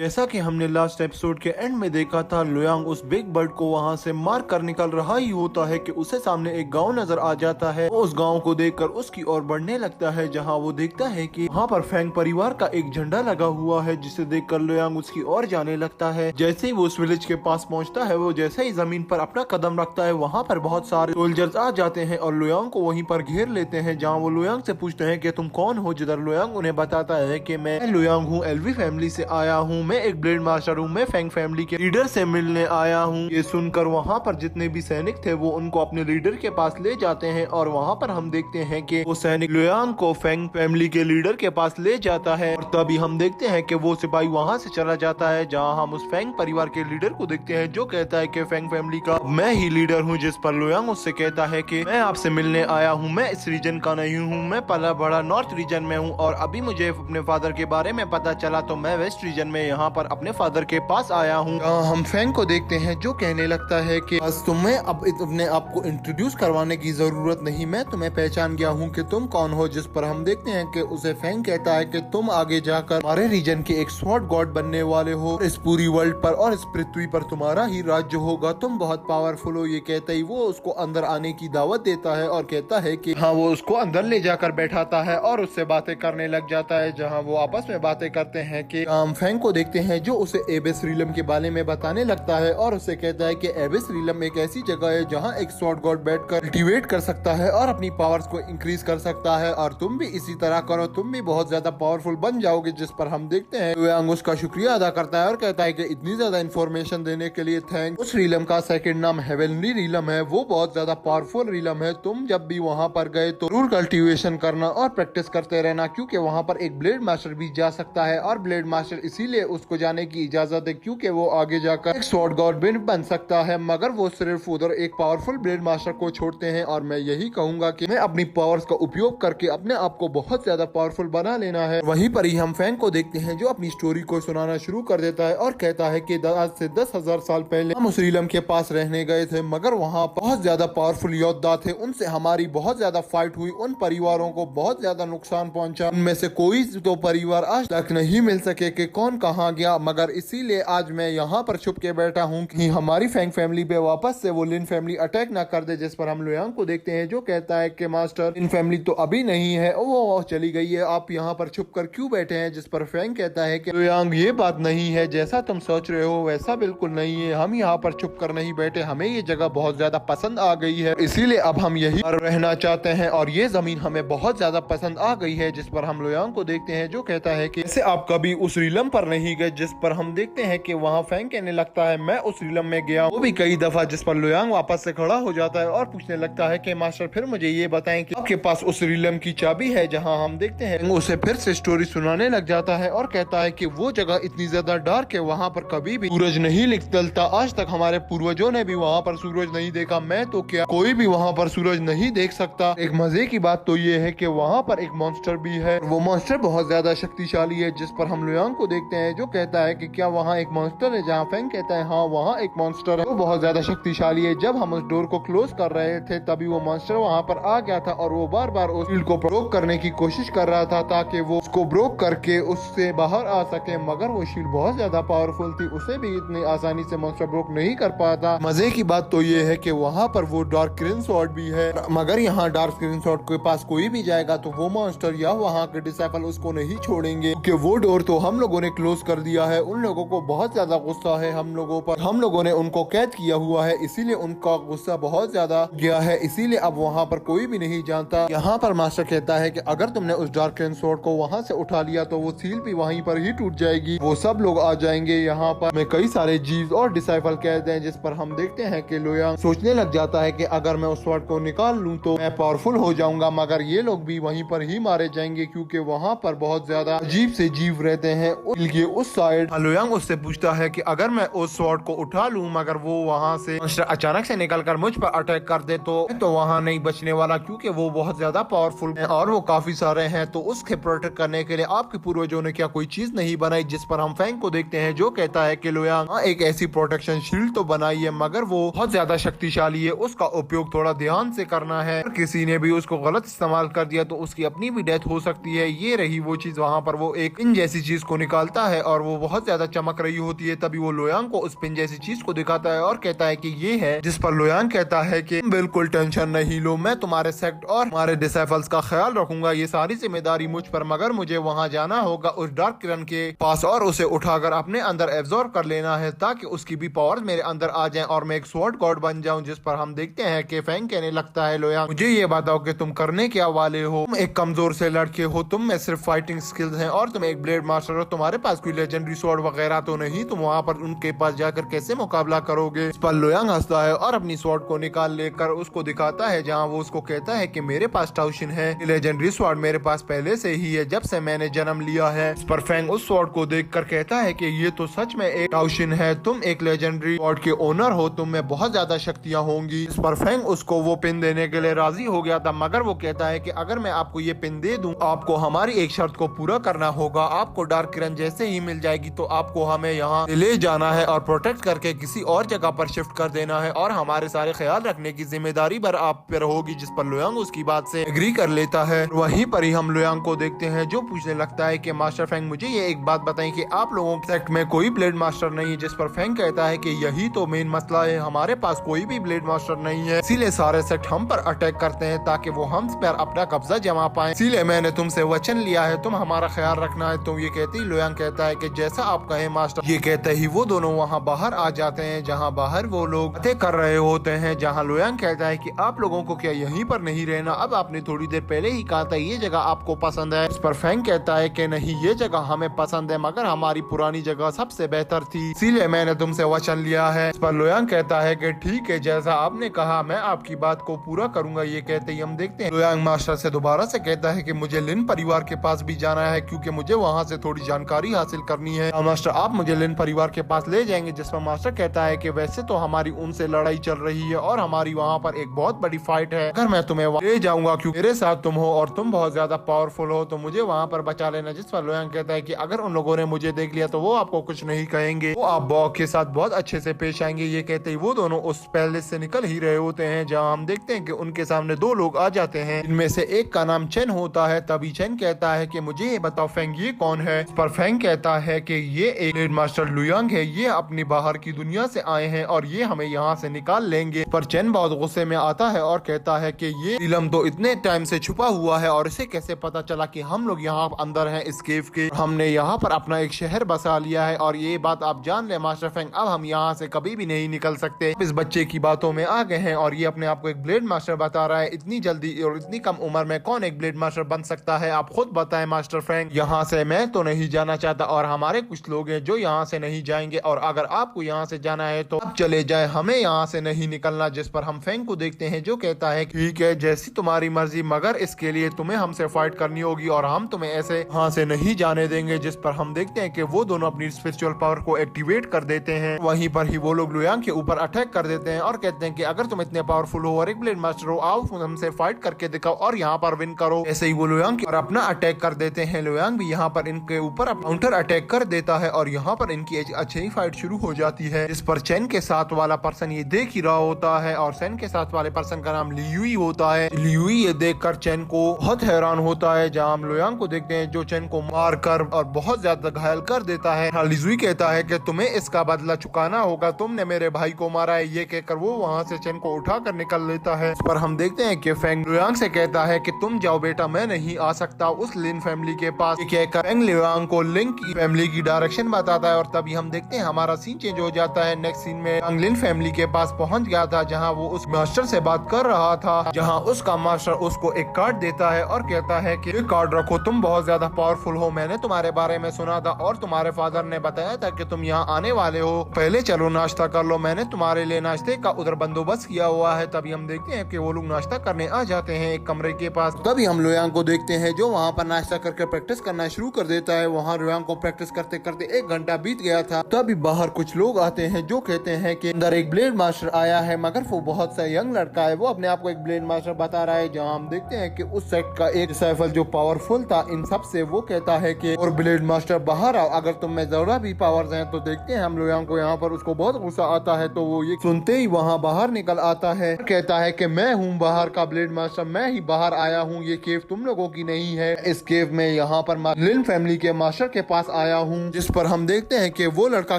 जैसा कि हमने लास्ट एपिसोड के एंड में देखा था, लुयांग उस बिग बर्ड को वहां से मार कर निकल रहा ही होता है कि उसे सामने एक गांव नजर आ जाता है। वो उस गांव को देखकर उसकी ओर बढ़ने लगता है, जहां वो देखता है कि वहां पर फेंग परिवार का एक झंडा लगा हुआ है, जिसे देखकर लुयांग उसकी ओर जाने लगता है। जैसे ही वो उस विलेज के पास पहुंचता है, वो जैसे ही जमीन पर अपना कदम रखता है, वहाँ पर बहुत सारे सोल्जर्स आ जाते हैं और लुयांग को वहीं पर घेर लेते हैं। जहाँ वो लुयांग से पूछते हैं कि तुम कौन हो, जिधर लुयांग उन्हें बताता है कि मैं लुयांग हूँ, एलवी फैमिली से आया हूँ, मैं एक ब्लेड मास्टर हूँ, मैं फेंग फैमिली के लीडर से मिलने आया हूँ। ये सुनकर वहाँ पर जितने भी सैनिक थे वो उनको अपने लीडर के पास ले जाते हैं और वहाँ पर हम देखते हैं कि वो सैनिक लुयांग को फेंग फैमिली के लीडर के पास ले जाता है। और तभी हम देखते हैं कि वो सिपाही वहाँ से चला जाता है, जहाँ हम उस फेंग परिवार के लीडर को देखते हैं, जो कहता है कि फेंग फैमिली का मैं ही लीडर हूँ। जिस पर लुयांग उससे कहता है कि मैं आपसे मिलने आया हूँ, मैं इस रीजन का नहीं हूँ, मैं पला बड़ा नॉर्थ रीजन में हूँ और अभी मुझे अपने फादर के बारे में पता चला तो मैं वेस्ट रीजन में यहाँ पर अपने फादर के पास आया हूँ। हम फेंग को देखते हैं जो कहने लगता है कि बस तुम्हें अब अपने आप को इंट्रोड्यूस करवाने की जरूरत नहीं, मैं तुम्हें पहचान गया हूँ कि तुम कौन हो। जिस पर हम देखते हैं कि उसे फेंग कहता है कि तुम आगे जाकर हमारे रीजन के एक स्वॉर्ड गॉड बनने वाले हो, इस पूरी वर्ल्ड पर और इस पृथ्वी पर तुम्हारा ही राज्य होगा, तुम बहुत पावरफुल हो। ये कहते ही वो उसको अंदर आने की दावत देता है और कहता है कि हाँ, वो उसको अंदर ले जाकर बैठाता है और उससे बातें करने लग जाता है। जहाँ वो आपस में बातें करते हैं कि हम फेंग को देखते हैं जो उसे एबिस रीलम के बारे में बताने लगता है और उसे कहता है कि एबिस रीलम एक ऐसी जगह है जहाँ एक स्वॉर्ड गॉड बैठकर कल्टीवेट कर सकता है और अपनी पावर्स को इंक्रीज कर सकता है और तुम भी इसी तरह करो, तुम भी बहुत ज्यादा पावरफुल बन जाओगे। जिस पर हम देखते हैं लुयांग उसका शुक्रिया अदा करता है और कहता है कि इतनी ज्यादा इन्फॉर्मेशन देने के लिए थैंक। उस रीलम का सेकंड नाम हेवनली रीलम है, वो बहुत ज्यादा पावरफुल रीलम है। तुम जब भी वहाँ पर गए तो जरूर कल्टीवेशन करना और प्रैक्टिस करते रहना, क्योंकि वहाँ पर एक ब्लेड मास्टर भी जा सकता है और ब्लेड मास्टर इसीलिए उसको जाने की इजाजत है क्योंकि वो आगे जाकर एक स्वॉर्ड गॉड बन सकता है, मगर वो सिर्फ उधर एक पावरफुल ब्लेड मास्टर को छोड़ते हैं। और मैं यही कहूंगा कि मैं अपनी पावर्स का उपयोग करके अपने आप को बहुत ज्यादा पावरफुल बना लेना है। वहीं पर ही हम फेंग को देखते हैं जो अपनी स्टोरी को सुनाना शुरू कर देता है और कहता है कि आज से 10,000 साल पहले हम उस रीलम के पास रहने गए थे, मगर वहाँ बहुत ज्यादा पावरफुल योद्धा थे, उनसे हमारी बहुत ज्यादा फाइट हुई, उन परिवारों को बहुत ज्यादा नुकसान पहुंचा, उनमें से कोई तो परिवार आज तक नहीं मिल सके कि कौन कहाँ गया, मगर इसीलिए आज मैं यहाँ पर छुप के बैठा हूँ कि हमारी फेंग फैमिली पे वापस से वो लिन फैमिली अटैक ना कर दे। जिस पर हम लुयांग को देखते हैं जो कहता है कि मास्टर, लिन फैमिली तो अभी नहीं है, वो चली गई है, आप यहाँ पर छुप कर क्यों बैठे हैं। जिस पर फेंग कहता है कि लुयांग, ये बात नहीं है, जैसा तुम सोच रहे हो वैसा बिल्कुल नहीं है, हम यहाँ पर छुप कर नहीं बैठे, हमें ये जगह बहुत ज्यादा पसंद आ गई है, इसीलिए अब हम यही पर रहना चाहते हैं और ये जमीन हमें बहुत ज्यादा पसंद आ गई है। जिस पर हम लुयांग को देखते हैं जो कहता है कि जैसे आप कभी उस रीलम पर नहीं गए। जिस पर हम देखते हैं कि वहाँ फेंग कहने लगता है मैं उस रीलम में गया, वो भी कई दफा। जिस पर लुयांग वापस से खड़ा हो जाता है और पूछने लगता है कि मास्टर, फिर मुझे ये बताएं कि आपके पास उस रीलम की चाबी है। जहाँ हम देखते हैं उसे फिर से स्टोरी सुनाने लग जाता है और कहता है कि वो जगह इतनी ज्यादा डार्क है, वहाँ पर कभी भी सूरज नहीं निकलता, आज तक हमारे पूर्वजों ने भी वहाँ पर सूरज नहीं देखा, मैं तो क्या कोई भी वहाँ पर सूरज नहीं देख सकता। एक मजे की बात तो ये है कि वहाँ पर एक मॉन्स्टर भी है, वो मॉन्स्टर बहुत ज्यादा शक्तिशाली है। जिस पर हम लुयांग को देखते हैं जो कहता है कि क्या वहाँ एक मॉन्स्टर है। जहाँ फेंग कहता है हाँ, वहाँ एक मॉन्स्टर है, वो बहुत ज्यादा शक्तिशाली है। जब हम उस डोर को क्लोज कर रहे थे तभी वो मॉन्स्टर वहाँ पर आ गया था और वो बार बार उस शील्ड को ब्रोक करने की कोशिश कर रहा था ताकि वो उसको ब्रोक करके उससे बाहर आ सके, मगर वो शील्ड बहुत ज्यादा पावरफुल थी, उसे भी इतनी आसानी से मॉन्स्टर ब्रोक नहीं कर पाता। मजे की बात तो ये है कि वहाँ पर वो डार्क ग्रीन स्वॉर्ड भी है, मगर यहाँ डार्क ग्रीन स्वॉर्ड के पास कोई भी जाएगा तो वो मॉन्स्टर या वहाँ के डिसाइपल उसको नहीं छोड़ेंगे, क्योंकि वो डोर तो हम लोगों ने क्लोज कर दिया है। उन लोगों को बहुत ज्यादा गुस्सा है हम लोगों पर, हम लोगों ने उनको कैद किया हुआ है, इसीलिए उनका गुस्सा बहुत ज्यादा गया है, इसीलिए अब वहाँ पर कोई भी नहीं जानता। यहाँ पर मास्टर कहता है कि अगर तुमने उस डार्क ग्रीन स्वॉर्ड को वहाँ से उठा लिया तो वो सील भी वहीं पर ही टूट जाएगी, वो सब लोग आ जाएंगे यहाँ पर, में कई सारे जीव और डिसाइपल कैद हैं। जिस पर हम देखते हैं कि लुयांग सोचने लग जाता है कि अगर मैं उस स्वॉर्ड को निकाल लूँ तो मैं पावरफुल हो जाऊंगा, मगर ये लोग भी वहीं पर ही मारे जाएंगे क्योंकि वहाँ पर बहुत ज्यादा अजीब से जीव रहते हैं। उस साइड लुयांग उससे पूछता है कि अगर मैं उस स्वॉर्ड को उठा लूं मगर वो वहाँ से अचानक से निकलकर मुझ पर अटैक कर दे तो वहाँ नहीं बचने वाला, क्योंकि वो बहुत ज्यादा पावरफुल है और वो काफी सारे हैं, तो उसके प्रोटेक्ट करने के लिए आपके पूर्वजों ने क्या कोई चीज नहीं बनाई। जिस पर हम फेंग को देखते हैं जो कहता है कि लुयांग, एक ऐसी प्रोटेक्शन शील्ड तो बनाई है मगर वो बहुत ज्यादा शक्तिशाली है, उसका उपयोग थोड़ा ध्यान से करना है, किसी ने भी उसको गलत इस्तेमाल कर दिया तो उसकी अपनी भी डेथ हो सकती है। ये रही वो चीज, वहाँ पर वो एक इन जैसी चीज को निकालता है और वो बहुत ज्यादा चमक रही होती है। तभी वो लोयांग को उस पिन जैसी चीज को दिखाता है और कहता है कि ये है, जिस पर लोयांग कहता है कि बिल्कुल टेंशन नहीं लो, मैं तुम्हारे सेक्ट और हमारे डिसाइपल्स का ख्याल रखूंगा, ये सारी जिम्मेदारी मुझ पर, मगर मुझे वहाँ जाना होगा उस डार्क किरण के पास और उसे उठाकर अपने अंदर एब्जॉर्ब कर लेना है ताकि उसकी भी पावर्स मेरे अंदर आ जाएं और मैं एक स्वॉर्ड गॉड बन जाऊं। जिस पर हम देखते हैं कि फैंग कहने लगता है लोयांग मुझे ये बताओ कि तुम करने क्या वाले हो, तुम एक कमजोर से लड़के हो, तुम में सिर्फ फाइटिंग स्किल्स हैं और तुम एक ब्लेड मास्टर हो, तुम्हारे पास कोई लेजेंडरी स्वॉर्ड वगैरह तो नहीं, तुम वहाँ पर उनके पास जाकर कैसे मुकाबला करोगे। इस पर लोयांग हंसता है और अपनी स्वॉर्ड को निकाल लेकर उसको दिखाता है, जहाँ वो उसको कहता है कि मेरे पास टाउशिन है, लेजेंडरी स्वॉर्ड मेरे पास पहले से ही है जब से मैंने जन्म लिया है। इस पर फैंग उस स्वॉर्ड को देखकर कहता है कि ये तो सच में एक टाउशिन है, तुम एक लेजेंडरी स्वॉर्ड के ओनर हो, तुम में बहुत ज्यादा शक्तियां होंगी। इस पर फैंग उसको वो पिन देने के लिए राजी हो गया था, मगर वो कहता है कि अगर मैं आपको ये पिन दे दूं, आपको हमारी एक शर्त को पूरा करना होगा, आपको डार्क किरण जैसे ही मिल जाएगी तो आपको हमें यहाँ ले जाना है और प्रोटेक्ट करके किसी और जगह पर शिफ्ट कर देना है और हमारे सारे ख्याल रखने की जिम्मेदारी पर आप पे होगी। जिस पर लोयांग उसकी बात से एग्री कर लेता है। वहीं पर ही हम लोयांग को देखते हैं जो पूछने लगता है कि मास्टर फैंग मुझे ये एक बात बताएं कि आप लोगों के सेक्ट में कोई ब्लेड मास्टर नहीं है। जिस पर फैंग कहता है कि यही तो मेन मसला है, हमारे पास कोई भी ब्लेड मास्टर नहीं है, इसीलिए सारे सेक्ट हम पर अटैक करते हैं ताकि वो हम पर अपना कब्जा जमा पाए, इसीलिए मैंने तुमसे वचन लिया है, तुम हमारा ख्याल रखना है। तुम ये कहते ही लोयांग कहता है कि जैसा आप कहें मास्टर। ये कहते ही वो दोनों वहाँ बाहर आ जाते हैं, जहाँ बाहर वो लोग बातें कर रहे होते हैं, जहाँ लोयांग कहता है कि आप लोगों को क्या यहीं पर नहीं रहना, अब आपने थोड़ी देर पहले ही कहा था ये जगह आपको पसंद है। इस पर फैंग कहता है कि नहीं, ये जगह हमें पसंद है, मगर हमारी पुरानी जगह सबसे बेहतर थी, इसीलिए मैंने तुमसे वचन लिया है। इस पर लोयांग कहता है कि ठीक है, जैसा आपने कहा मैं आपकी बात को पूरा करूंगा। ये कहते ही हम देखते हैं लोयांग मास्टर से दोबारा से कहता है कि मुझे लिन परिवार के पास भी जाना है क्योंकि मुझे वहाँ से थोड़ी जानकारी हासिल करनी है। मास्टर आप मुझे लिन परिवार के पास ले जाएंगे। जिस पर मास्टर कहता है कि वैसे तो हमारी उनसे लड़ाई चल रही है और हमारी वहाँ पर एक बहुत बड़ी फाइट है, अगर मैं तुम्हें ले जाऊंगा क्योंकि मेरे साथ तुम हो और तुम बहुत ज्यादा पावरफुल हो, तो मुझे वहाँ पर बचा लेना। जिस पर लोयांग कहता है कि अगर उन लोगों ने मुझे देख लिया तो वो आपको कुछ नहीं कहेंगे, वो आप बॉक के साथ बहुत अच्छे से पेश आएंगे। ये कहते ही वो दोनों उस पैलेस से निकल ही रहे होते हैं, जहाँ हम देखते हैं कि उनके सामने दो लोग आ जाते हैं, इनमें से एक का नाम चेन होता है। तभी चेन कहता है कि मुझे ये बताओ फैंग ये कौन है। इस पर फैंग कहता है कि ये एक ब्लेड मास्टर लुयांग है, ये अपनी बाहर की दुनिया से आए हैं और ये हमें यहाँ से निकाल लेंगे। पर चेन बहुत गुस्से में आता है और कहता है कि ये इलम तो इतने टाइम से छुपा हुआ है और इसे कैसे पता चला कि हम लोग यहाँ अंदर हैं इस केव के, हमने यहाँ पर अपना एक शहर बसा लिया है और ये बात आप जान ले मास्टर फैंग, अब हम यहाँ से कभी भी नहीं निकल सकते। इस बच्चे की बातों में आ गए हैं और ये अपने आप को एक ब्लेड मास्टर बता रहा है। इतनी जल्दी और इतनी कम उम्र में कौन एक ब्लेड मास्टर बन सकता है, आप खुद बताएं मास्टर फैंग। यहाँ से मैं तो नहीं जाना चाहता और हमारे कुछ लोग हैं जो यहाँ से नहीं जाएंगे, और अगर आपको यहाँ से जाना है तो आप चले जाए, हमें यहाँ से नहीं निकलना। जिस पर हम फैंग को देखते हैं जो कहता है ठीक है जैसी तुम्हारी मर्जी, मगर इसके लिए तुम्हें हमसे फाइट करनी होगी और हम तुम्हें ऐसे यहाँ से नहीं जाने देंगे। जिस पर हम देखते हैं कि वो दोनों अपनी स्पिरिचुअल पावर को एक्टिवेट कर देते हैं। वहीं पर ही वो लोग लुयांग के ऊपर अटैक कर देते हैं और कहते हैं कि अगर तुम इतने पावरफुल हो और एक ब्लेड मास्टर हो, आओ हमसे फाइट करके दिखाओ और यहाँ पर विन करो। ऐसे ही वो लुयांग के ऊपर अपना अटैक कर देते हैं। लुयांग भी यहाँ पर इनके ऊपर काउंटर अटैक कर देता है और यहाँ पर इनकी अच्छी फाइट शुरू हो जाती है। इस पर चेन के साथ वाला पर्सन ये देख ही रहा होता है और चेन के साथ वाले पर्सन का नाम लियुई होता है। लियुई ये देखकर चेन को बहुत हैरान होता है, जहाँ हम लुयांग को देखते हैं जो चेन को मार कर और बहुत ज्यादा घायल कर देता है। लियुई कहता है कि तुम्हें इसका बदला चुकाना होगा, तुमने मेरे भाई को मारा है। ये कहकर वो वहाँ से चेन को उठा कर निकल लेता है। इस पर हम देखते हैं कि फैंग लुयांग से कहता है कि तुम जाओ बेटा, मैं नहीं आ सकता उस लिन फैमिली के पास। ये कहकर फैंग लुयांग को लिन की फैमिली की डायरेक्शन बताता है और तभी हम देखते हैं हमारा सीन चेंज हो जाता है। नेक्स्ट सीन में फैंग लिन फैमिली के पास पहुंच गया था, जहां वो उस मास्टर से बात कर रहा था, जहां उसका मास्टर उसको एक कार्ड देता है और कहता है कि ये कार्ड रखो, तुम बहुत ज्यादा पावरफुल हो, मैंने तुम्हारे बारे में सुना था और तुम्हारे फादर ने बताया था कि तुम यहाँ आने वाले हो, पहले चलो नाश्ता कर लो, मैंने तुम्हारे लिए नाश्ते का उधर बंदोबस्त किया हुआ है। तभी हम देखते हैं कि वो लोग नाश्ता करने आ जाते हैं एक कमरे के पास। तभी हम लुयांग को देखते हैं जो वहाँ पर नाश्ता करके प्रैक्टिस करना शुरू कर देता है। वहाँ लुयांग को प्रैक्टिस करते करते 1 घंटा बीत गया था। तभी बाहर कुछ लोग आते हैं जो कहते हैं कि अंदर एक ब्लेड मास्टर आया है, मगर वो बहुत सा यंग लड़का है, वो अपने आप को एक ब्लेड मास्टर बता रहा है। जहाँ हम देखते हैं कि उस सेक्ट का एक डिसाइपल जो पावरफुल था इन सब से, वो कहता है कि और ब्लेड मास्टर बाहर आओ, अगर तुम में जरा भी पावर्स हैं। तो देखते हैं हम लुयांग को यहाँ पर उसको बहुत गुस्सा आता है, तो वो ये सुनते ही वहाँ बाहर निकल आता है, कहता है कि मैं हूँ बाहर का ब्लेड मास्टर, मैं ही बाहर आया हूँ, ये केव तुम लोगों की नहीं है। इस केव में यहाँ पर लिन फैमिली के मास्टर के पास आया हूँ। जिस पर हम देखते हैं कि वो लड़का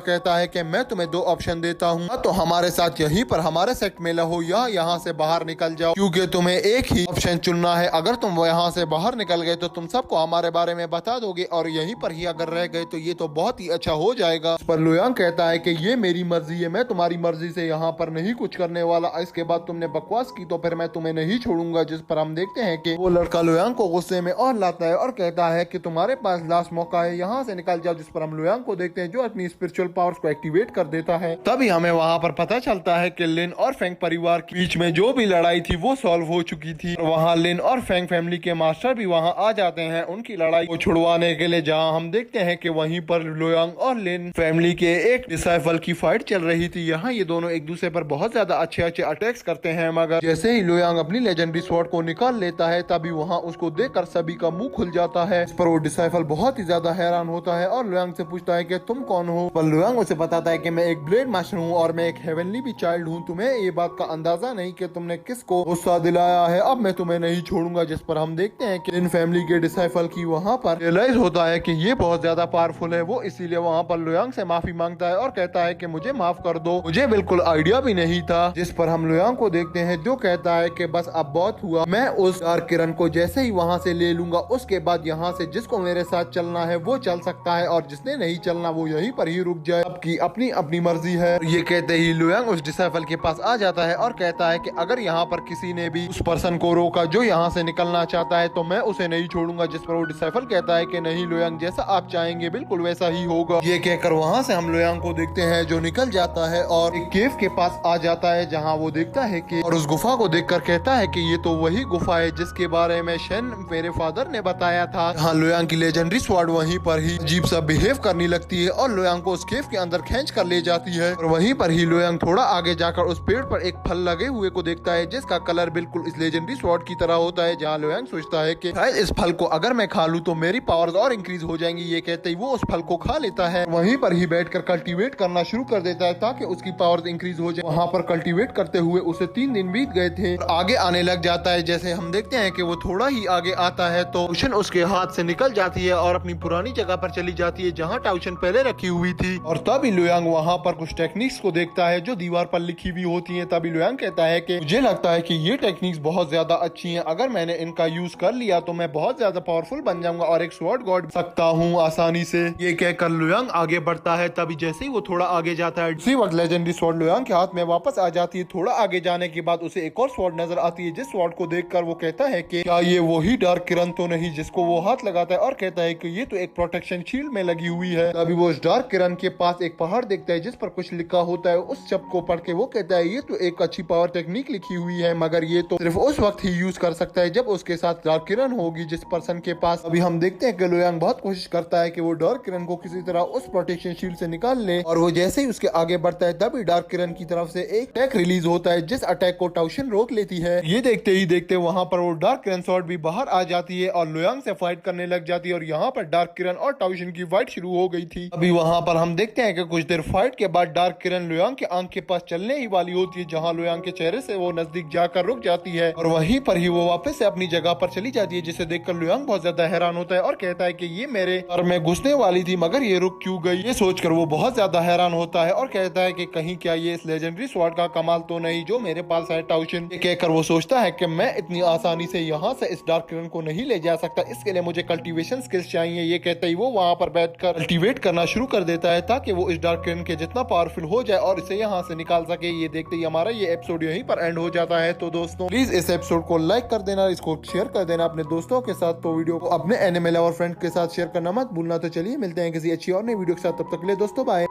कहता है कि मैं तुम्हें 2 ऑप्शन देता हूँ, तो हमारे साथ यहीं पर हमारे सेक्ट में रहो या यहाँ से बाहर निकल जाओ, क्योंकि तुम्हें एक ही ऑप्शन चुनना है। अगर तुम यहाँ से बाहर निकल गए तो तुम सबको हमारे बारे में बता दोगे और यहीं पर ही अगर रह गए तो ये तो बहुत ही अच्छा हो जाएगा। इस पर लुयांग कहता है कि ये मेरी मर्जी है, मैं तुम्हारी मर्जी से यहाँ पर नहीं कुछ करने वाला। इसके बाद तुमने बकवास की तो फिर मैं तुम्हें नहीं छोड़ूंगा। जिस पर हम देखते हैं कि वो लड़का लुयांग को गुस्से में और लाता है और कहता है कि तुम्हारे पास लास्ट मौका है, यहाँ से निकल जाओ। जिस पर हम लुयांग को देखते हैं जो अपनी स्पिरिचुअल पावर्स को एक्टिवेट कर देता है। तभी हमें वहाँ पर पता चलता है कि लिन और फेंग परिवार के बीच में जो भी लड़ाई थी वो सॉल्व हो चुकी थी। वहाँ लिन और फेंग फैमिली के मास्टर भी वहाँ आ जाते हैं उनकी लड़ाई को छुड़वाने के लिए, जहाँ हम देखते हैं कि वहीं पर लुयांग और लिन फैमिली के एक डिसाइपल की फाइट चल रही थी। यहाँ ये दोनों एक दूसरे पर बहुत ज्यादा अच्छे अटैक्स करते हैं, मगर जैसे ही लुयांग अपनी लेजेंडरी स्वॉर्ड को निकाल लेता है तभी वहाँ उसको देखकर सभी का मुंह खुल जाता है। इस पर वो डिसाइपल बहुत ही ज्यादा हैरान होता है और लुयांग से पूछता है कि तुम कौन हो। पर लुयांग उसे बताता है कि मैं एक ब्लेड मास्टर हूँ और मैं एक हेवनली भी चाइल्ड हूँ। तुम्हें ये बात का अंदाजा नहीं कि तुमने किसको गुस्सा दिलाया है, अब मैं तुम्हें नहीं छोड़ूंगा। जिस पर हम देखते हैं कि इन फैमिली के डिसाइपल की वहाँ पर रियलाइज होता है कि ये बहुत ज्यादा पावरफुल है। वो इसीलिए वहाँ पर लुयांग से माफी मांगता है और कहता है कि मुझे माफ कर दो, मुझे बिल्कुल आइडिया भी नहीं था। जिस पर हम लुयांग को देखते हैं जो कहता है कि बस अब बहुत हुआ, मैं उस डार्क किरण को जैसे ही वहाँ से ले लूंगा उसके बाद यहाँ से जिसको मेरे साथ चलना है वो चल सकता है और जिसने नहीं चलना वो यहीं पर ही रुक जाए। सबकी अपनी अपनी मर्जी है। ये कहते ही लुयांग उस डिसाइपल के पास आ जाता है और कहता है कि अगर यहाँ पर किसी ने भी उस पर्सन को रोका जो यहाँ से निकलना चाहता है तो मैं उसे नहीं छोड़ूंगा। जिस पर वो डिसाइपल कहता है कि नहीं लुयांग, जैसा आप चाहेंगे बिल्कुल वैसा ही होगा। ये कहकर वहाँ से हम लुयांग को देखते हैं जो निकल जाता है और एक केव के पास आ जाता है, जहाँ वो देखता है कि और उस गुफा को देखकर कहता है कि ये तो वही गुफा है जिसके बारे में शेन मेरे फादर ने बताया था। हाँ, लुयांग की लेजेंडरी स्वॉर्ड वहीं पर ही अजीब सा बिहेव करने लगती है और लुयांग को उस केव के अंदर खींच कर ले जाती है। और वहीं पर ही लुयांग थोड़ा आगे जाकर उस पेड़ पर एक फल लगे हुए को देखता है जिसका कलर बिल्कुल इस लेजेंडरी स्वॉर्ड की तरह होता है। जहाँ लुयांग सोचता है कि शायद इस फल को अगर मैं खा लूं तो मेरी पावर्स और इंक्रीज हो जाएंगी। ये कहते ही वो उस फल को खा लेता है, वहीं पर ही बैठकर कल्टीवेट करना शुरू कर देता है ताकि उसकी पावर्स इंक्रीज हो जाए। वहाँ पर कल्टीवेट करते हुए उसे 3 दिन बीत गए थे और आगे आने लग जाता है। जैसे हम देखते हैं कि वो थोड़ा ही आगे आता है तो टाउशन उसके हाथ से निकल जाती है और अपनी पुरानी जगह पर चली जाती है जहाँ टाउशन पहले रखी हुई थी। और तभी लुयांग वहाँ पर कुछ टेक्निक्स को देखता है जो दीवार पर लिखी हुई होती है। तभी लुयांग कहता है कि मुझे लगता है कि ये टेक्निक्स बहुत ज्यादा अच्छी हैं, अगर मैंने इनका यूज कर लिया तो मैं बहुत ज्यादा पावरफुल बन जाऊंगा और एक स्वॉर्ड गॉड सकता हूँ आसानी से। ये कहकर लुयांग आगे बढ़ता है। तभी जैसे ही वो थोड़ा आगे जाता है उसी वक्त लेजेंडरी स्वॉर्ड लुयांग के हाथ में वापस आ जाती है। थोड़ा आगे जाने के बाद उसे एक और स्वॉर्ड नजर आती है जिस स्वॉर्ड को देखकर वो कहता है कि क्या ये वही डार्क किरण तो नहीं जिसको वो हाथ लगाता है और कहता है कि ये तो एक प्रोटेक्शन शील्ड में लगी हुई है। तभी वो उस डार्क किरण के पास एक पहाड़ देखता है जिस पर कुछ लिखा होता है। उस शब्द को पढ़ के वो कहता है ये तो एक अच्छी पावर टेक्निक लिखी हुई है, मगर ये तो सिर्फ उस वक्त ही यूज कर सकता है जब उसके साथ डार्क किरण होगी जिस पर्सन के पास। अभी हम देखते हैं कि लुयांग बहुत कोशिश करता है कि वो डार्क किरण को किसी तरह उस प्रोटेक्शन शील्ड से निकाल ले और वो जैसे ही उसके आगे बढ़ता है तभी डार्क किरण की तरफ से एक अटैक रिलीज होता है जिस अटैक को टाउशन रोक लेती है। ये देखते ही देखते वहाँ पर वो डार्क किरण स्वॉर्ड भी बाहर आ जाती है और लुयांग से फाइट करने लग जाती है और यहाँ पर डार्क किरण और टाउशन की फाइट शुरू हो गई थी। अभी वहाँ पर हम देखते हैं कि कुछ देर फाइट के बाद डार्क किरण लुयांग के आंख के पास चलने ही वाली होती है, जहाँ लुयांग के चेहरे से वो नजदीक जाकर रुक जाती है और वहीं पर ही वो वापस से अपनी जगह पर चली जाती है, जिसे देखकर लुयांग बहुत ज्यादा हैरान होता है और कहता है कि ये मेरे सर में घुसने वाली थी मगर ये रुक क्यों गई। ये सोचकर वो बहुत ज्यादा हैरान होता है और कहता है कि कहीं क्या ये इस लेजेंडरी स्वॉर्ड का कमाल तो नहीं जो मेरे पास है टाउशन। ये कहकर वो सोचता है कि मैं इतनी आसानी से यहाँ से इस डार्क किरण को नहीं ले जा सकता, इसके लिए मुझे कल्टीवेशन स्किल्स चाहिए। ये कहते ही वो वहाँ पर बैठकर कल्टीवेट करना शुरू कर देता है ताकि वो इस डार्क किरण के जितना पावरफुल हो जाए और इसे यहाँ से निकाल सके। ये देखते ही हमारा ये एपिसोड यहीं पर एंड हो जाता है। तो दोस्तों प्लीज इस एपिसोड को लाइक कर देना, इसको शेयर कर देना अपने दोस्तों के साथ, तो वीडियो को अपने एनिमे लवर फ्रेंड के साथ शेयर करना मत भूलना। तो चलिए मिलते हैं किसी अच्छी और नई वीडियो के साथ, तब तक के लिए दोस्तों बाय।